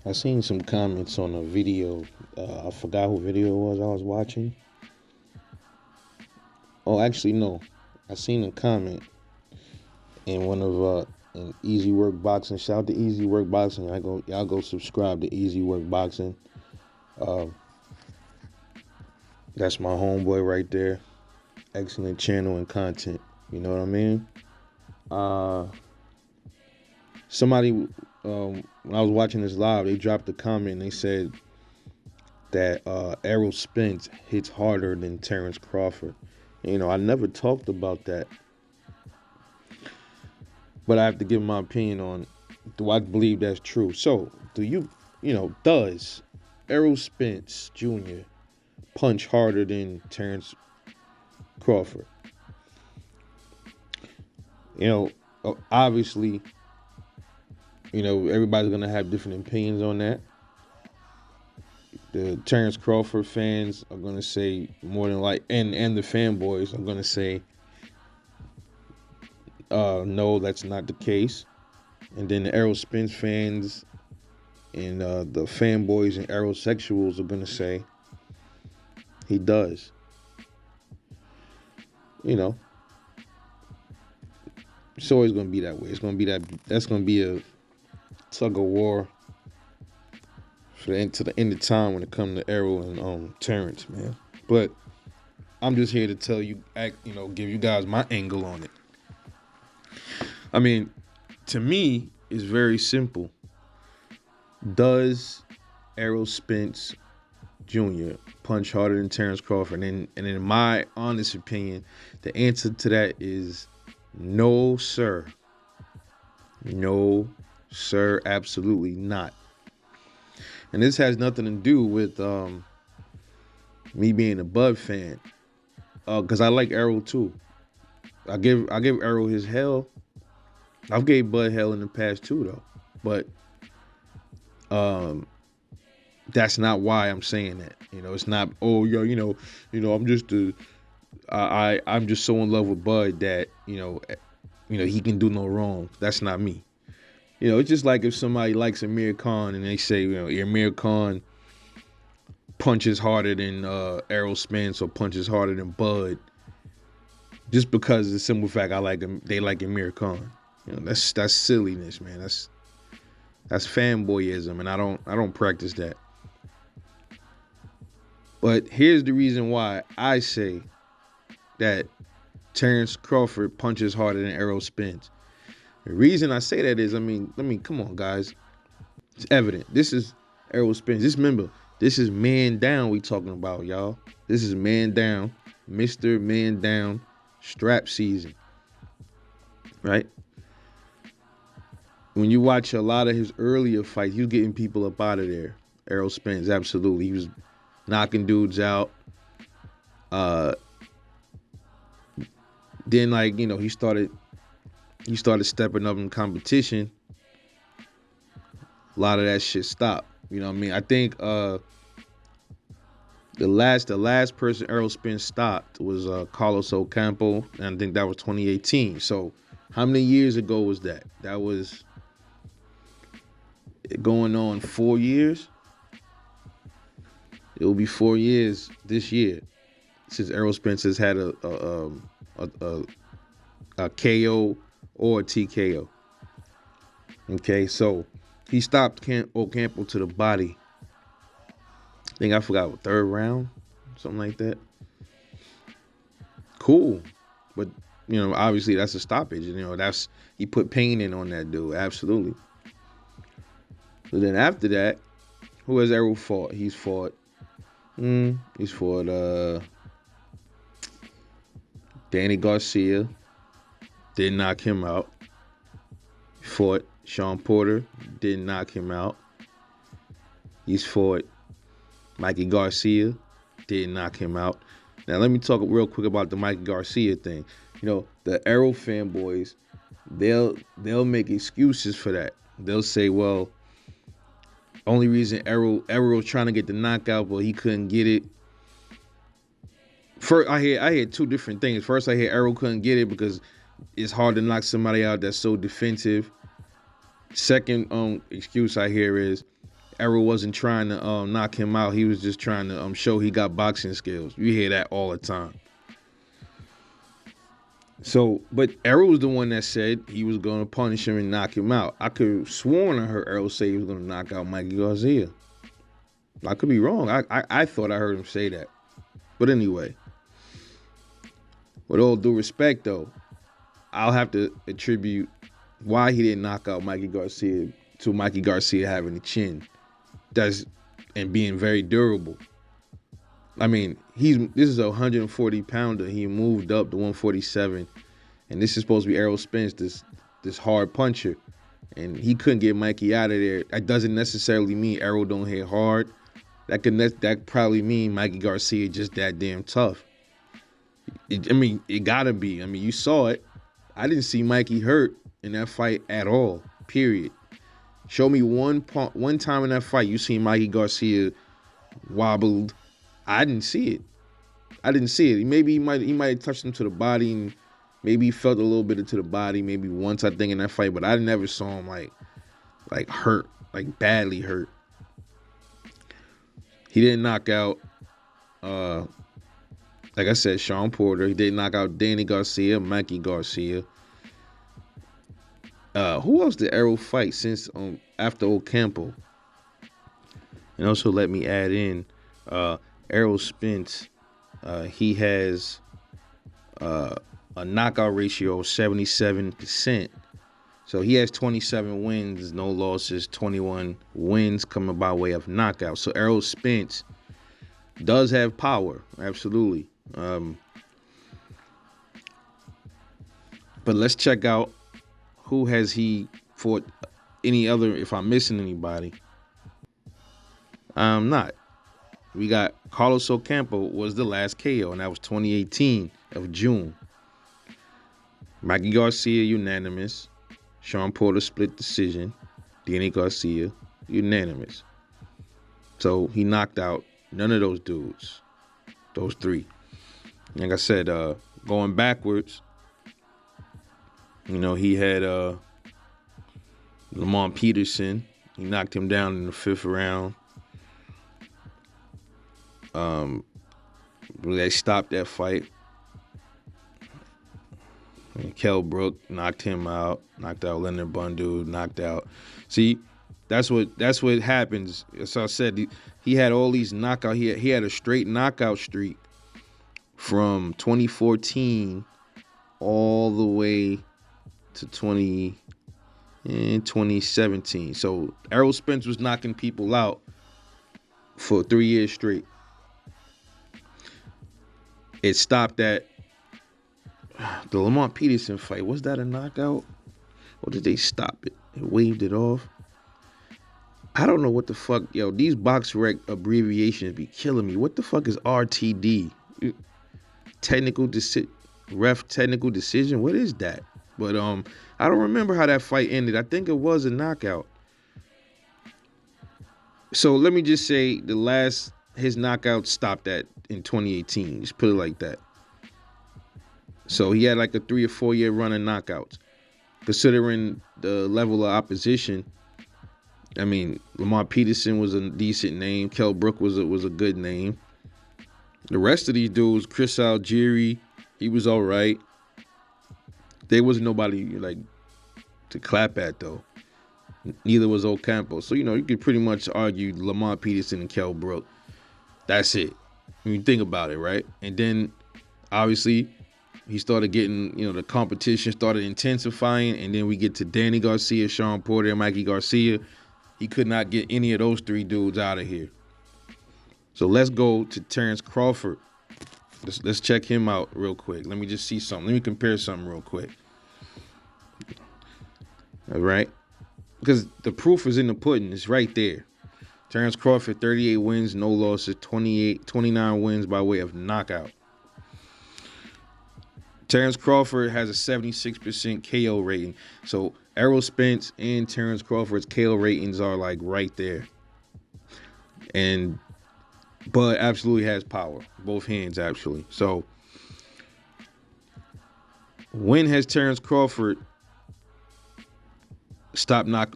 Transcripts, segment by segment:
I seen some comments on a video. I forgot what video it was I was watching. Oh, actually, no. I seen a comment in one of in Easy Work Boxing. Shout out to Easy Work Boxing. Y'all go subscribe to Easy Work Boxing. Uh, that's my homeboy right there. Excellent channel and content. You know what I mean? Uh, somebody when I was watching this live, they dropped a comment and they said that Errol Spence hits harder than Terence Crawford. You know, I never talked about that, but I have to give my opinion on, do I believe that's true? So, does Errol Spence Jr. punch harder than Terence Crawford? You know, obviously, everybody's gonna have different opinions on that. The Terence Crawford fans are gonna say more than and the fanboys are gonna say, no, that's not the case. And then the Errol Spence fans and the fanboys and Errol-sexuals are gonna say he does. It's always gonna be that way. It's gonna be that's gonna be a tug of war to the end of time when it comes to Errol and Terence, man. But I'm just here to tell you, give you guys my angle on it. I mean, to me, it's very simple. Does Errol Spence Jr. punch harder than Terence Crawford? And in my honest opinion, the answer to that is no, sir. No, sir, absolutely not. And this has nothing to do with me being a Bud fan, because I like Errol too. I give Errol his hell. I've gave Bud hell in the past too, though. But that's not why I'm saying that. It's not. Oh, yo, I'm just I'm just so in love with Bud that he can do no wrong. That's not me. It's just like if somebody likes Amir Khan and they say, Amir Khan punches harder than Errol Spence or punches harder than Bud, just because of the simple fact they like Amir Khan. That's silliness, man. That's fanboyism, and I don't practice that. But here's the reason why I say that Terence Crawford punches harder than Errol Spence. The reason I say that is, come on, guys. It's evident. This is Errol Spence. Remember, this is man down we talking about, y'all. This is man down, Mr. Man Down strap season, right? When you watch a lot of his earlier fights, he was getting people up out of there. Errol Spence, absolutely. He was knocking dudes out. Then, he started stepping up in competition. A lot of that shit stopped. I think the last person Errol Spence stopped was Carlos Ocampo, and I think that was 2018. So how many years ago was that? That was going on 4 years. It will be 4 years this year since Errol Spence has had a KO or a TKO. Okay, so he stopped Ocampo to the body. I think I forgot what, third round, something like that. Cool, but obviously that's a stoppage. He put pain in on that dude, absolutely. So then after that, who has Errol fought? He's fought Danny Garcia, didn't knock him out. Fought Sean Porter, didn't knock him out. He's fought Mikey Garcia, didn't knock him out. Now let me talk real quick about the Mikey Garcia thing. The Errol fanboys, they'll make excuses for that. They'll say, well, only reason Errol was trying to get the knockout, but he couldn't get it. First, I hear two different things. First, I hear Errol couldn't get it because it's hard to knock somebody out that's so defensive. Second excuse I hear is Errol wasn't trying to knock him out. He was just trying to show he got boxing skills. You hear that all the time. So, but Errol was the one that said he was going to punish him and knock him out. I could have sworn I heard Errol say he was going to knock out Mikey Garcia. I could be wrong. I thought I heard him say that. But anyway, with all due respect, though, I'll have to attribute why he didn't knock out Mikey Garcia to Mikey Garcia having the chin and being very durable. I mean, this is a 140 pounder. He moved up to 147, and this is supposed to be Errol Spence, this hard puncher, and he couldn't get Mikey out of there. That doesn't necessarily mean Errol don't hit hard. That probably mean Mikey Garcia just that damn tough. It gotta be. I mean, you saw it. I didn't see Mikey hurt in that fight at all. Period. Show me one time in that fight you seen Mikey Garcia wobbled. I didn't see it. Maybe he might have touched him to the body, and maybe he felt a little bit into the body. Maybe once, I think, in that fight, but I never saw him like hurt, like badly hurt. He didn't knock out, like I said, Sean Porter. He didn't knock out Danny Garcia, Mikey Garcia. Who else did Errol fight since after Ocampo? And also let me add in Errol Spence. He has a knockout ratio of 77%. So he has 27 wins, no losses, 21 wins coming by way of knockout. So Errol Spence does have power, absolutely. But let's check out who has he fought. Any other, if I'm missing anybody. I'm not. We got Carlos Ocampo was the last KO, and that was 2018 of June. Mikey Garcia, unanimous. Sean Porter, split decision. Danny Garcia, unanimous. So he knocked out none of those dudes. Those three. Like I said, going backwards, he had Lamont Peterson. He knocked him down in the 5th round. They stopped that fight. And Kell Brook knocked him out. Knocked out Leonard Bundu. Knocked out. See, that's what happens. As I said, he had all these knockouts. He had a straight knockout streak from 2014 all the way to 2017. So Errol Spence was knocking people out for 3 years straight. It stopped at the Lamont Peterson fight. Was that a knockout? Or did they stop it? It waved it off. I don't know what the fuck. Yo, these box rec abbreviations be killing me. What the fuck is RTD? Ref technical decision? What is that? But I don't remember how that fight ended. I think it was a knockout. So let me just say his knockout stopped in 2018. Just put it like that. So he had like a 3 or 4 year run of knockouts. Considering the level of opposition, I mean, Lamont Peterson was a decent name. Kell Brook was a good name. The rest of these dudes, Chris Algieri, he was all right. There was nobody like to clap at though. Neither was Ocampo. So you could pretty much argue Lamont Peterson and Kell Brook. That's it. When you think about it, right? And then obviously he started getting, the competition started intensifying, and then we get to Danny Garcia, Sean Porter, and Mikey Garcia. He could not get any of those 3 dudes out of here. So let's go to Terence Crawford. Let's check him out real quick. Let me just see something. Let me compare something real quick. All right? Because the proof is in the pudding. It's right there. Terence Crawford, 38 wins, no losses, 29 wins by way of knockout. Terence Crawford has a 76% KO rating. So Errol Spence and Terence Crawford's KO ratings are like right there. And Bud absolutely has power. Both hands, actually. So when has Terence Crawford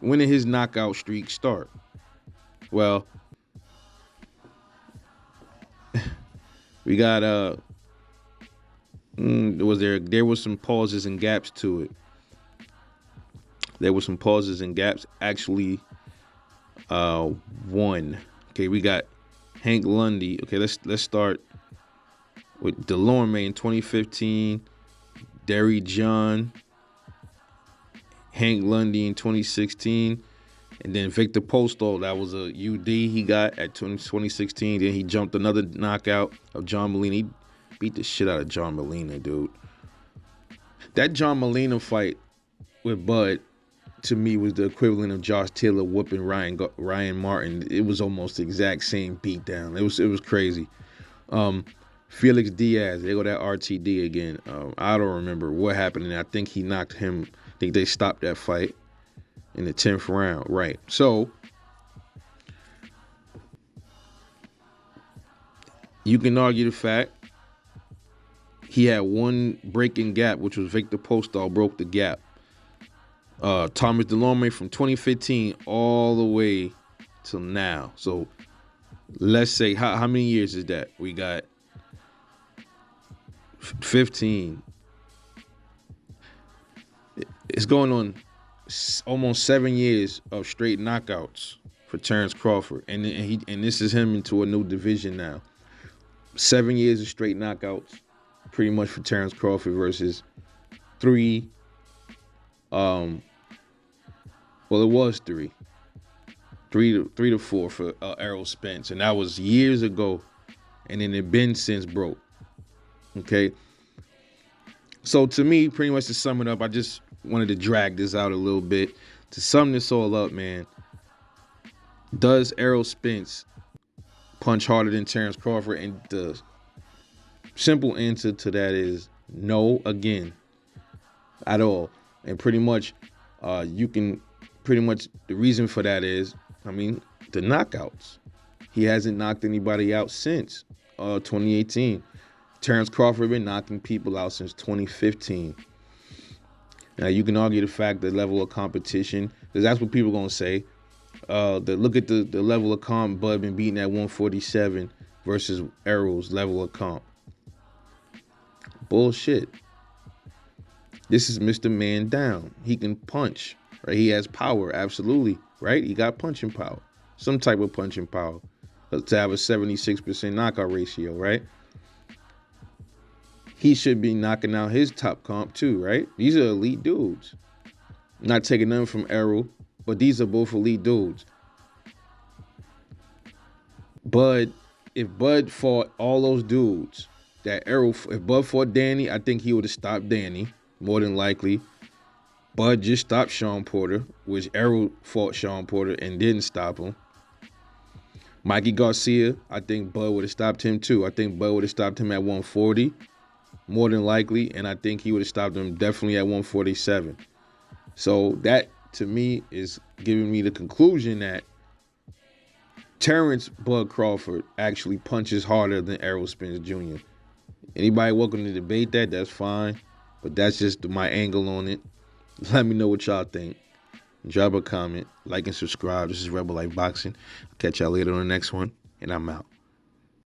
when did his knockout streak start? Well, we got there was some pauses and gaps to it. There were some pauses and gaps. Actually, one. Okay, we got Hank Lundy. Okay, let's start with Delorme in 2015, Derry John, Hank Lundy in 2016, and then Victor Postol. That was a UD he got at 2016. Then he jumped another knockout of John Molina. He beat the shit out of John Molina, dude. That John Molina fight with Bud, to me, was the equivalent of Josh Taylor whooping Ryan Martin. It was almost the exact same beatdown. It was crazy. Felix Diaz, they go that RTD again. I don't remember what happened, and I think he knocked him. I think they stopped that fight in the 10th round. Right. So you can argue the fact he had one breaking gap, which was Victor Postol broke the gap. Thomas Delorme from 2015 all the way till now. So let's say, how many years is that? We got 15. It's going on almost 7 years of straight knockouts for Terence Crawford, and this is him into a new division now. 7 years of straight knockouts, pretty much for Terence Crawford versus 3. Well, it was 3 to 4 for Errol Spence, and that was years ago, and then it been since broke. Okay, so to me, pretty much to sum it up, I just wanted to drag this out a little bit. To sum this all up, man, does Errol Spence punch harder than Terence Crawford? And the simple answer to that is no, again, at all. And pretty much, the reason for that is, the knockouts. He hasn't knocked anybody out since 2018. Terence Crawford been knocking people out since 2015. Now, you can argue the fact, the level of competition, because that's what people are going to say. Look at the level of comp Bud been beating at 147 versus Errol's level of comp. Bullshit. This is Mr. Man Down. He can punch, right? He has power, absolutely, right? He got punching power, some type of punching power, to have a 76% knockout ratio, right? He should be knocking out his top comp too, right? These are elite dudes. Not taking nothing from Errol, but these are both elite dudes. Bud, if Bud fought all those dudes that Errol, if Bud fought Danny, I think he would have stopped Danny, more than likely. Bud just stopped Sean Porter, which Errol fought Sean Porter and didn't stop him. Mikey Garcia, I think Bud would have stopped him too. I think Bud would have stopped him at 140, more than likely, and I think he would have stopped him definitely at 147. So that, to me, is giving me the conclusion that Terence Bud Crawford actually punches harder than Errol Spence Jr. Anybody welcome to debate that, that's fine, but that's just my angle on it. Let me know what y'all think. Drop a comment, like and subscribe. This is Rebel Life Boxing. I'll catch y'all later on the next one, and I'm out.